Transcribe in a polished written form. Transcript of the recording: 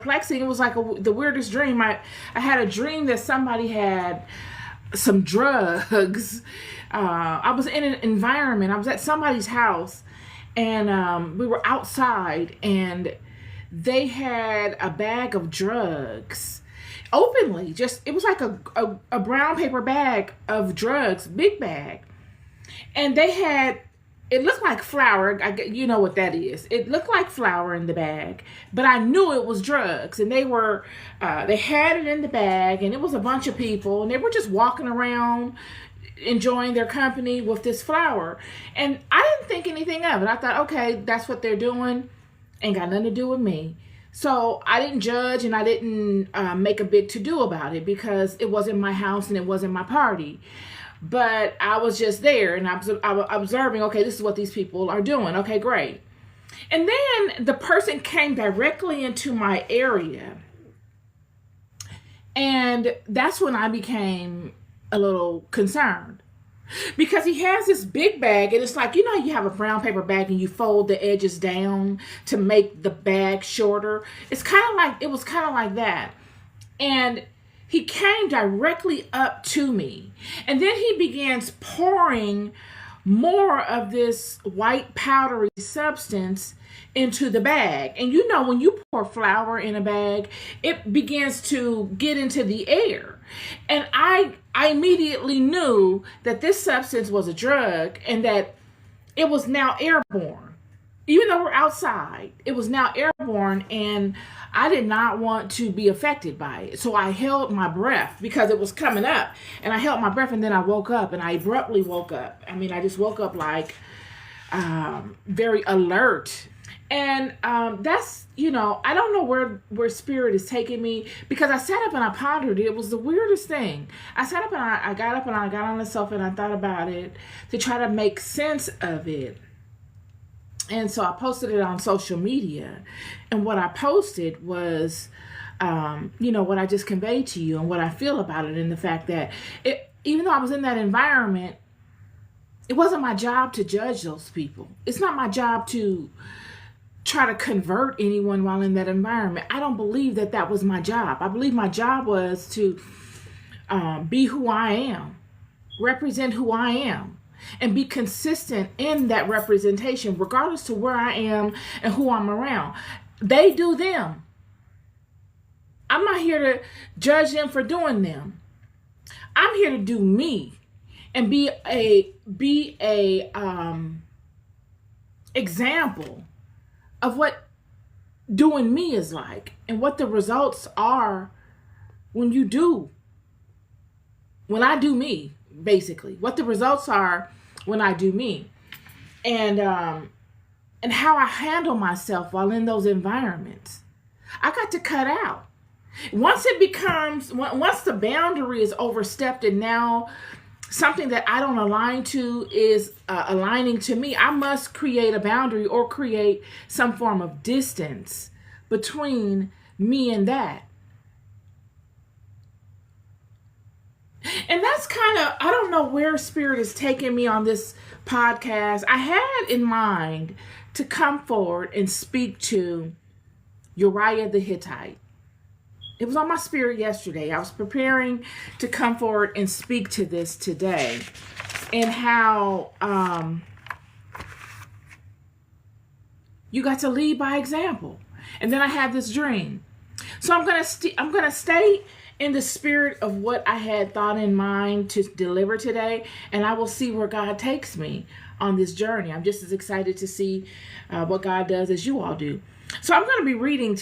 perplexing. It was like the weirdest dream. I had a dream that somebody had some drugs. I was in an environment. I was at somebody's house, and we were outside, and they had a bag of drugs openly. Just it was like a brown paper bag of drugs, big bag, and they had. It looked like flour. You know what that is. It looked like flour in the bag, but I knew it was drugs. And they had it in the bag, and it was a bunch of people, and they were just walking around enjoying their company with this flour. And I didn't think anything of it. I thought, okay, that's what they're doing. Ain't got nothing to do with me. So I didn't judge, and I didn't make a big to-do about it because it wasn't my house and it wasn't my party. But I was just there, and I was observing, okay, this is what these people are doing. Okay, great. And then the person came directly into my area. And that's when I became a little concerned. Because he has this big bag, and it's like, you know, you have a brown paper bag and you fold the edges down to make the bag shorter. It was kind of like that. And he came directly up to me, and then he begins pouring more of this white powdery substance into the bag. And you know, when you pour flour in a bag, it begins to get into the air. And I immediately knew that this substance was a drug and that it was now airborne. Even though we're outside, it was now airborne, and I did not want to be affected by it. So I held my breath because it was coming up, and I held my breath, and then I woke up, and I abruptly woke up. I mean, I just woke up like very alert. And that's, you know, I don't know where spirit is taking me, because I sat up and I pondered it. It was the weirdest thing. I sat up and I got up and I got on the sofa and I thought about it to try to make sense of it. And so I posted it on social media. And what I posted was, you know, what I just conveyed to you and what I feel about it, and the fact that even though I was in that environment, it wasn't my job to judge those people. It's not my job to try to convert anyone while in that environment. I don't believe that was my job. I believe my job was to be who I am, represent who I am, and be consistent in that representation, regardless to where I am and who I'm around. They do them. I'm not here to judge them for doing them. I'm here to do me and be a example of what doing me is like, and what the results are when I do me. Basically, what the results are when I do me, and how I handle myself while in those environments. I got to cut out. Once the boundary is overstepped, and now something that I don't align to is aligning to me, I must create a boundary or create some form of distance between me and that. And that's kind of, I don't know where spirit is taking me on this podcast. I had in mind to come forward and speak to Uriah the Hittite. It was on my spirit yesterday. I was preparing to come forward and speak to this today, and how you got to lead by example. And then I had this dream. So I'm gonna stay in the spirit of what I had thought in mind to deliver today, and I will see where God takes me on this journey. I'm just as excited to see what God does as you all do. So I'm going to be reading